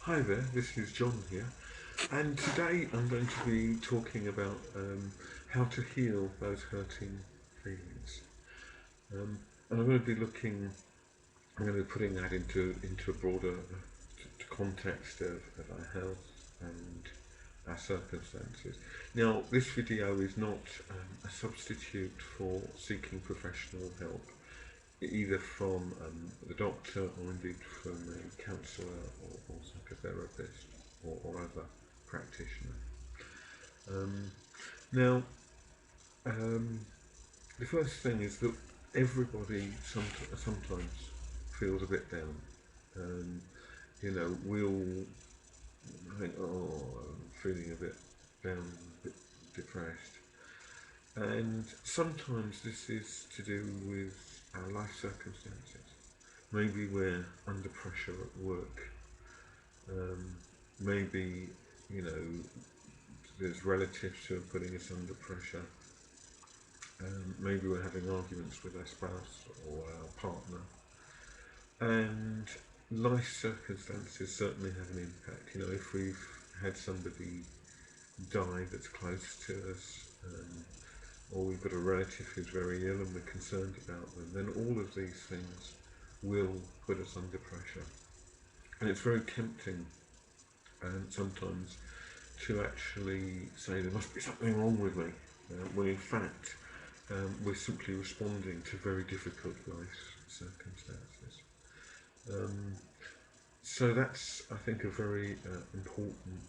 Hi there, this is John here, and today I'm going to be talking about how to heal those hurting feelings. And I'm going to be I'm going to be putting that into a broader context of our health and our circumstances. Now, this video is not a substitute for seeking professional help, either from the doctor or indeed from a counsellor or psychotherapist or other practitioner. Um, now, um, the first thing is that everybody sometimes feels a bit down. Um, we'll think, oh, I'm feeling a bit down, a bit depressed. And sometimes this is to do with our life circumstances. Maybe we're under pressure at work. Maybe, you know, there's relatives who are putting us under pressure. Maybe we're having arguments with our spouse or our partner. And life circumstances certainly have an impact. If we've had somebody die that's close to us, or we've got a relative who's very ill and we're concerned about them, then all of these things will put us under pressure. And it's very tempting sometimes to actually say there must be something wrong with me, when in fact we're simply responding to very difficult life circumstances. So that's, I think, a very important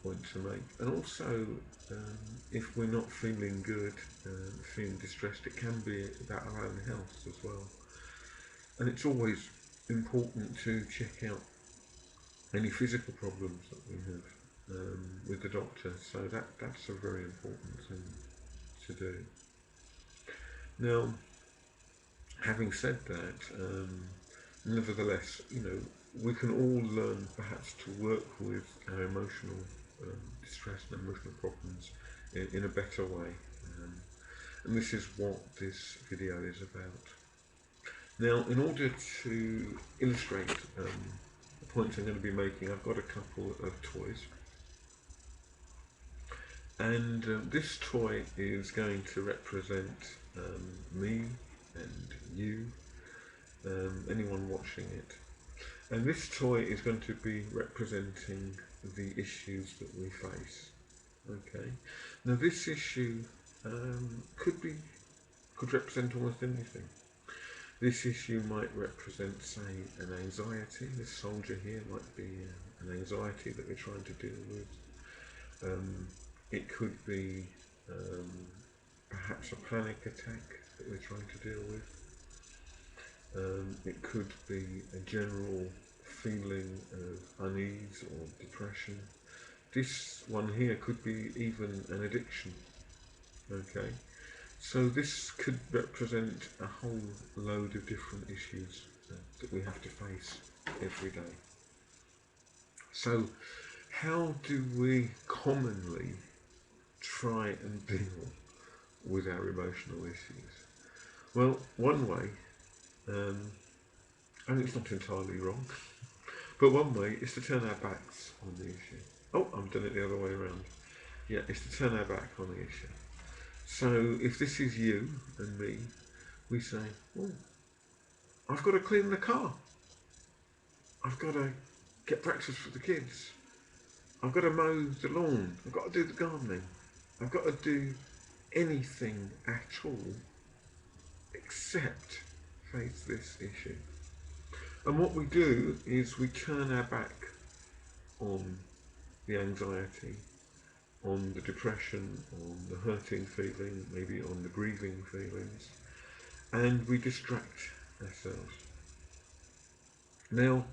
point to make. And also, if we're not feeling good, feeling distressed, it can be about our own health as well. And it's always important to check out any physical problems that we have with the doctor. So that's a very important thing to do. Now, having said that, nevertheless, we can all learn perhaps to work with our emotional distress and emotional problems in a better way. And this is what this video is about. Now, in order to illustrate the points I'm going to be making, I've got a couple of toys. And this toy is going to represent me and you, anyone watching it. And this toy is going to be representing the issues that we face. Okay. Now this issue could represent almost anything. This issue might represent, say, an anxiety. This soldier here might be an anxiety that we're trying to deal with. It could be perhaps a panic attack that we're trying to deal with. It could be a general feeling of unease or depression. This one here could be even an addiction. Okay, so this could represent a whole load of different issues that we have to face every day. So how do we commonly try and deal with our emotional issues? Well, one way, and it's not entirely wrong, but one way is to turn our backs on the issue. Oh, I've done it the other way around. Yeah, it's to turn our back on the issue. So if this is you and me, we say, oh, I've got to clean the car. I've got to get breakfast for the kids. I've got to mow the lawn. I've got to do the gardening. I've got to do anything at all except face this issue. And what we do is we turn our back on the anxiety, on the depression, on the hurting feeling, maybe on the grieving feelings, and we distract ourselves. Now,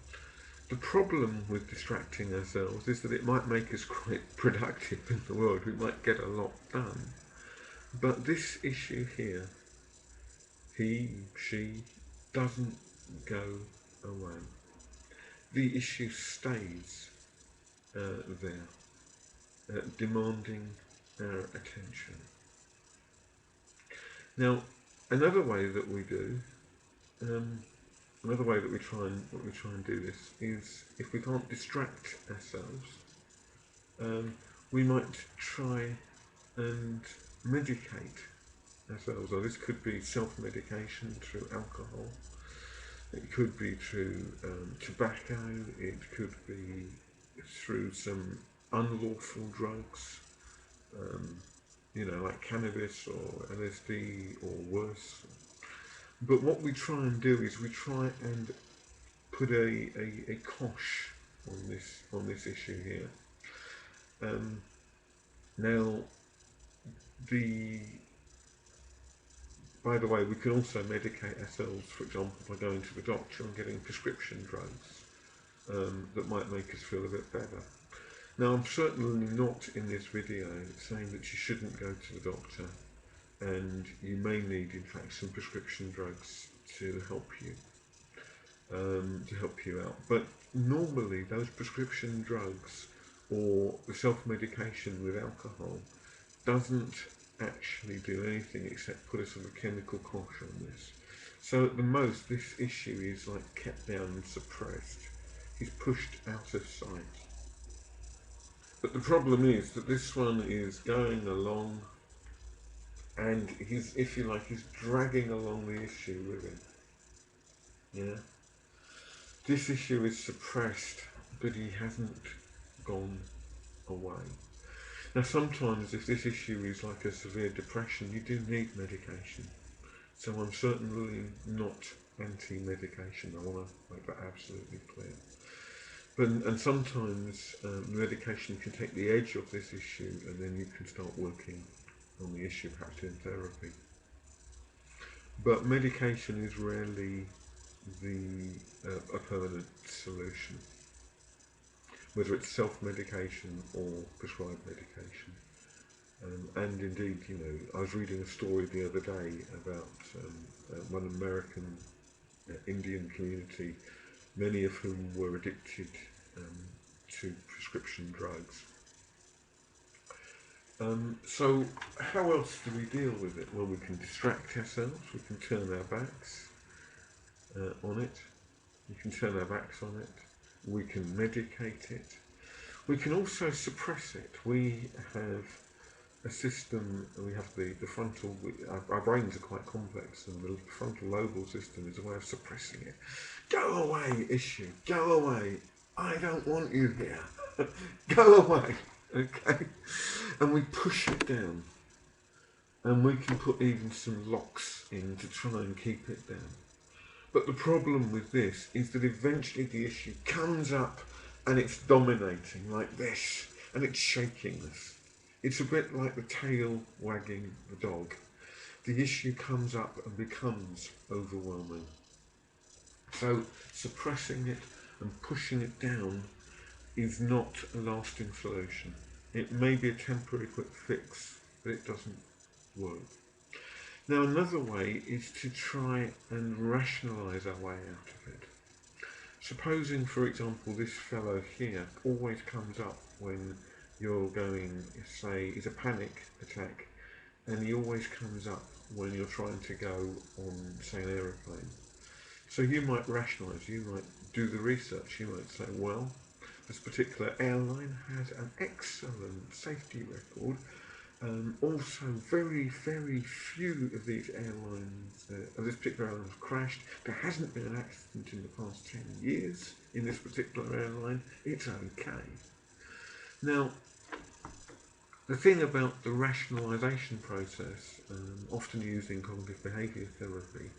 the problem with distracting ourselves is that it might make us quite productive in the world. We might get a lot done. But this issue here, he, she, doesn't go away. The issue stays there, demanding our attention. Now, another way that we do, another way that we try and do this is, if we can't distract ourselves, we might try and medicate ourselves. Or this could be self-medication through alcohol. It could be through tobacco. It could be through some unlawful drugs, like cannabis or LSD or worse. But what we try and do is we try and put a cosh on this issue here. Now, by the way, we can also medicate ourselves, for example, by going to the doctor and getting prescription drugs that might make us feel a bit better. Now, I'm certainly not in this video saying that you shouldn't go to the doctor, and you may need, in fact, some prescription drugs to help you out. But normally, those prescription drugs or the self-medication with alcohol doesn't actually do anything except put a sort of chemical cosh on this. So at the most, this issue is like kept down and suppressed. He's pushed out of sight. But the problem is that this one is going along, and he's, if you like, he's dragging along the issue with him. Yeah. This issue is suppressed, but he hasn't gone away. Now, sometimes if this issue is like a severe depression, you do need medication. So I'm certainly not anti-medication. I want to make that absolutely clear. And sometimes medication can take the edge off this issue, and then you can start working on the issue, perhaps in therapy. But medication is rarely a permanent solution, whether it's self-medication or prescribed medication. And indeed, I was reading a story the other day about one American Indian community, many of whom were addicted to prescription drugs. So how else do we deal with it? Well, we can distract ourselves, we can turn our backs on it, we can medicate it, we can also suppress it. We have a system, we have the frontal, our brains are quite complex, and the frontal lobal system is a way of suppressing it. Go away, issue, go away, I don't want you here, go away, okay? And we push it down, and we can put even some locks in to try and keep it down. But the problem with this is that eventually the issue comes up and it's dominating like this, and it's shaking us. It's a bit like the tail wagging the dog. The issue comes up and becomes overwhelming. So suppressing it and pushing it down is not a lasting solution. It may be a temporary quick fix, but it doesn't work. Now, another way is to try and rationalise our way out of it. Supposing, for example, this fellow here always comes up when you're going, say, it's a panic attack, and he always comes up when you're trying to go on, say, an aeroplane. So you might rationalise, you might do the research, you might say, well, this particular airline has an excellent safety record. Also, very, very few of these airlines, of this particular airline, have crashed. There hasn't been an accident in the past 10 years in this particular airline. It's okay. Now, the thing about the rationalisation process, often used in cognitive behaviour therapy,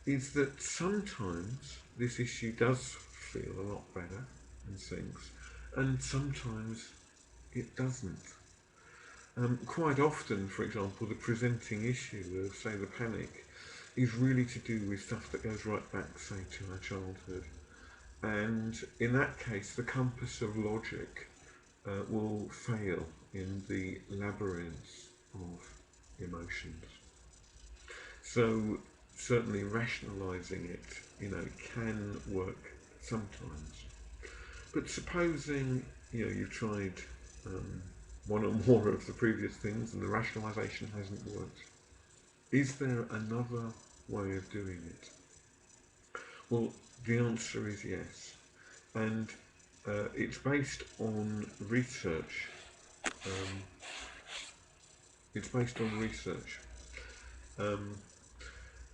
is that sometimes this issue does feel a lot better and sinks, and sometimes it doesn't. Quite often, for example, the presenting issue of, say, the panic is really to do with stuff that goes right back, say, to our childhood. And in that case, the compass of logic will fail in the labyrinth of emotions. So certainly rationalising it, can work sometimes. But supposing, you've tried one or more of the previous things and the rationalisation hasn't worked, is there another way of doing it? Well, the answer is yes, and it's based on research. Um, it's based on research. Um,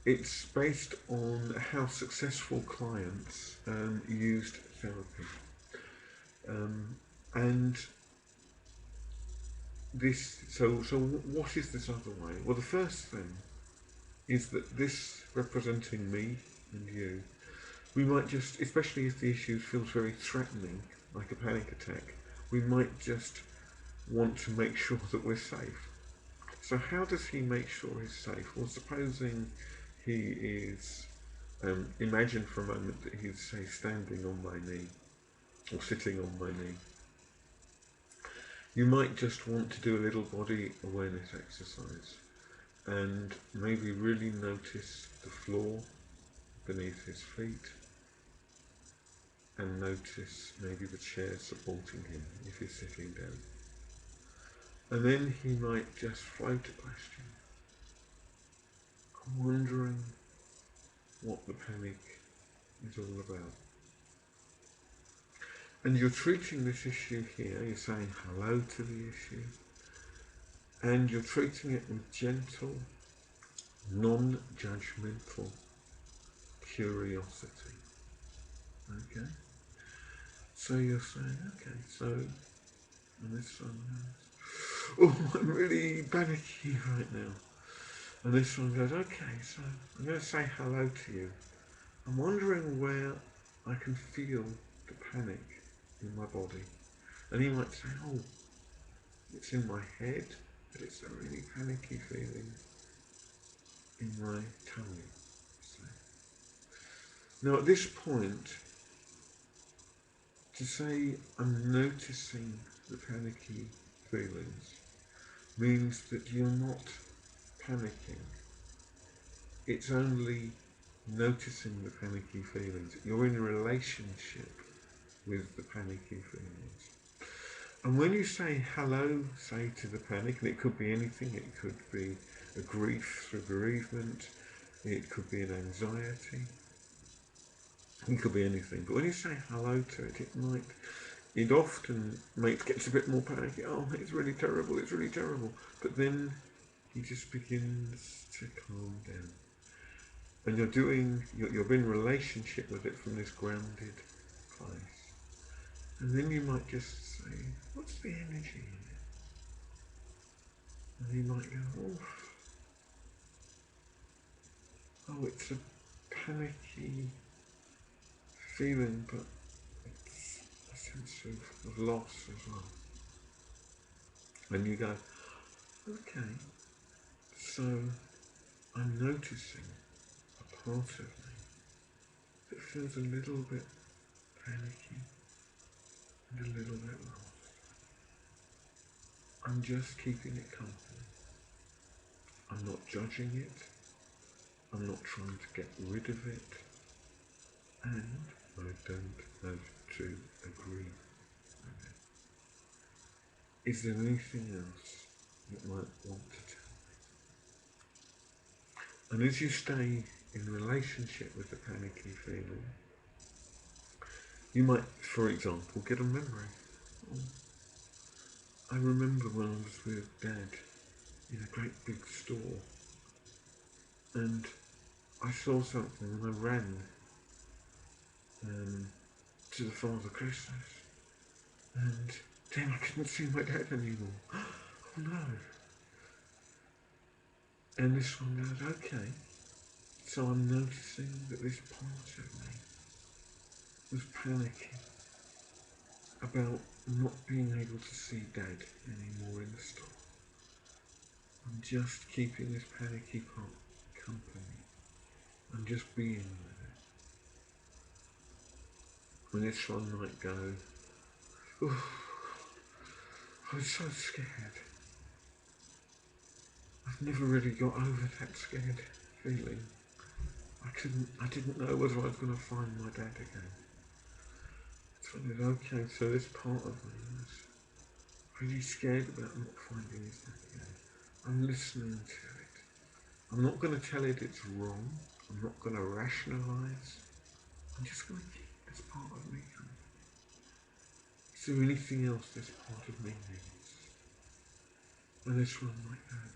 it's based on how successful clients used therapy, um, and this. So what is this other way? Well, the first thing is that this representing me and you, we might just, especially if the issue feels very threatening, like a panic attack, we might just want to make sure that we're safe. So how does he make sure he's safe? Well, supposing he is, imagine for a moment that he's, say, standing on my knee or sitting on my knee. You might just want to do a little body awareness exercise and maybe really notice the floor beneath his feet and notice maybe the chair supporting him if he's sitting down. And then he might just float a question. I'm wondering what the panic is all about. And you're treating this issue here, you're saying hello to the issue, and you're treating it with gentle, non-judgmental curiosity. Okay? So you're saying, okay, so, and this one goes, oh, I'm really panicky right now. And this one goes, okay, so I'm going to say hello to you. I'm wondering where I can feel the panic in my body. And he might say, oh, it's in my head, but it's a really panicky feeling in my tummy. So, now at this point, to say I'm noticing the panicky feelings means that you're not panicking. It's only noticing the panicky feelings. You're in a relationship with the panicky feelings. And when you say hello, say to the panic, and it could be anything, it could be a grief through bereavement, it could be an anxiety, it could be anything. But when you say hello to it, it often gets a bit more panicky. Oh, it's really terrible, it's really terrible. But then he just begins to calm down. And you're in relationship with it from this grounded place. And then you might just say, what's the energy in it? And he might go, oh, it's a panicky feeling, but it's a sense of loss as well. And you go, okay, so I'm noticing a part of me that feels a little bit panicky and a little bit lost. I'm just keeping it company. I'm not judging it. I'm not trying to get rid of it. And I don't have to agree with it. Is there anything else you might want to tell me? And as you stay in relationship with the panicky feeling, you might, for example, get a memory. Oh, I remember when I was with Dad in a great big store and I saw something and I ran to the Father Christmas and then I couldn't see my dad anymore. Oh no. And this one goes, okay, so I'm noticing that this part of me was panicking about not being able to see Dad anymore in the store. I'm just keeping this panicky part company. I'm just being with it. When this one might go, oh, I was so scared. I've never really got over that scared feeling. I didn't know whether I was going to find my dad again. So I said, okay, so this part of me was really scared about not finding his dad again. I'm listening to it. I'm not going to tell it it's wrong. I'm not going to rationalise. I'm just going to keep this part of me. Is there anything else this part of me needs? And let's run like that.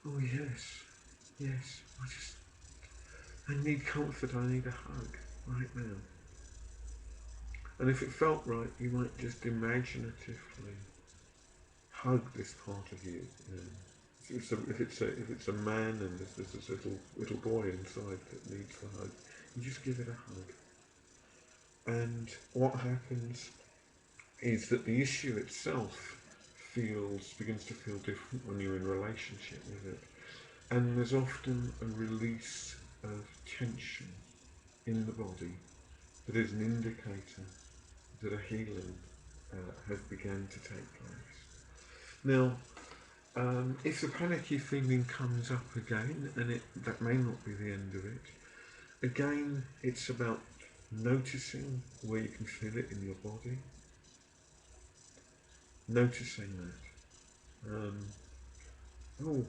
Oh yes, yes, I need comfort, I need a hug right now. And if it felt right, you might just imaginatively hug this part of you. If it's a man and there's this little boy inside that needs a hug, you just give it a hug. And what happens is that the issue itself begins to feel different when you're in relationship with it. And there's often a release of tension in the body that is an indicator that a healing has begun to take place. Now, if the panicky feeling comes up again, and that may not be the end of it, again, it's about noticing where you can feel it in your body, noticing that. Oh,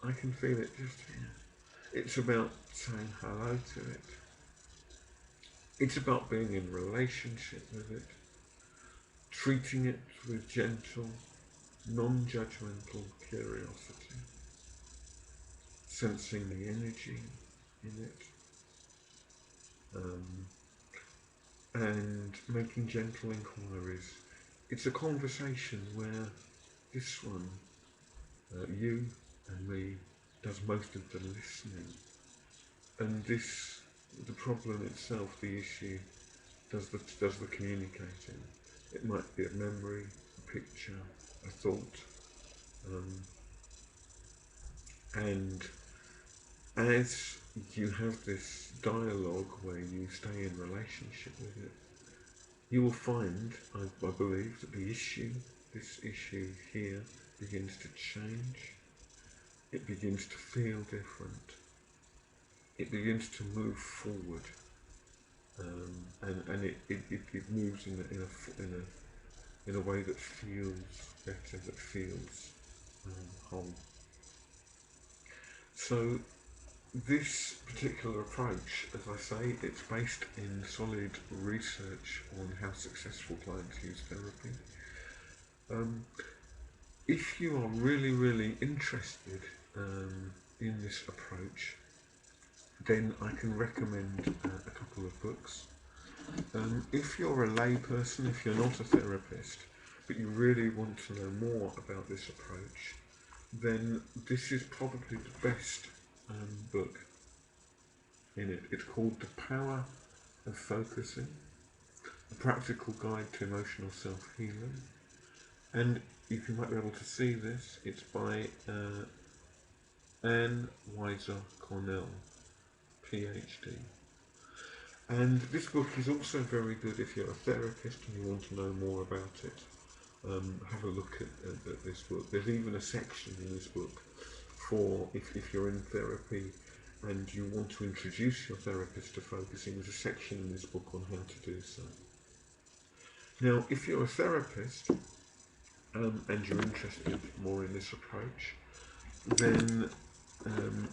I can feel it just here. It's about saying hello to it. It's about being in relationship with it, treating it with gentle, non-judgmental curiosity, sensing the energy in it, and making gentle inquiries. It's a conversation where this one, you and me, does most of the listening, and the problem itself, the issue, does the communicating. It might be a memory, a picture, a thought, and as you have this dialogue where you stay in relationship with it, you will find, I believe, that this issue here, begins to change. It begins to feel different. It begins to move forward, and it moves in a way that feels better, that feels whole. So this particular approach, as I say, it's based in solid research on how successful clients use therapy. If you are really, really interested in this approach, then I can recommend a couple of books. If you're a layperson, if you're not a therapist, but you really want to know more about this approach, then this is probably the best book in it. It's called The Power of Focusing, a practical guide to emotional self-healing. And you might be able to see this. It's by Anne Weiser Cornell, PhD. And this book is also very good if you're a therapist and you want to know more about it. Have a look at this book. There's even a section in this book for if you're in therapy and you want to introduce your therapist to focusing. There's a section in this book on how to do so. Now, if you're a therapist and you're interested more in this approach, then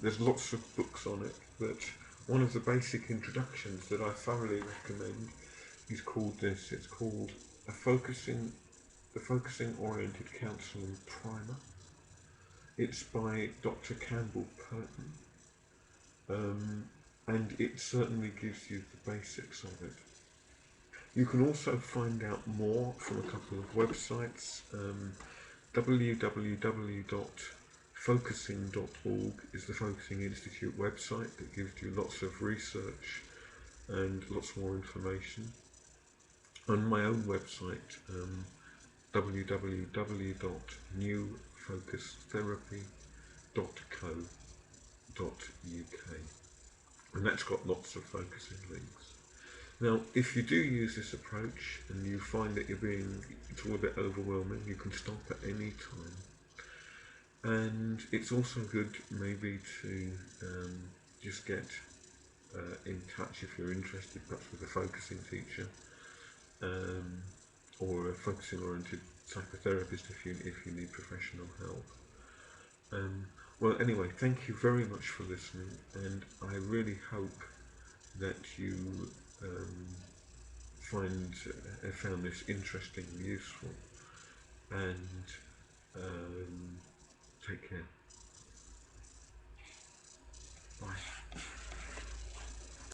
there's lots of books on it, but one of the basic introductions that I thoroughly recommend is called this. It's called The Focusing Oriented Counselling Primer. It's by Dr. Campbell Purton, and it certainly gives you the basics of it. You can also find out more from a couple of websites. www.focusing.org is the Focusing Institute website that gives you lots of research and lots more information. On my own website, www.newfocustherapy.co.uk, and that's got lots of focusing links. Now, if you do use this approach and you find that it's all a bit overwhelming, you can stop at any time. And it's also good maybe to just get in touch if you're interested, perhaps with a focusing teacher or a focusing oriented psychotherapist if you need professional help. Well, anyway, thank you very much for listening, and I really hope that you um, found this interesting and useful. And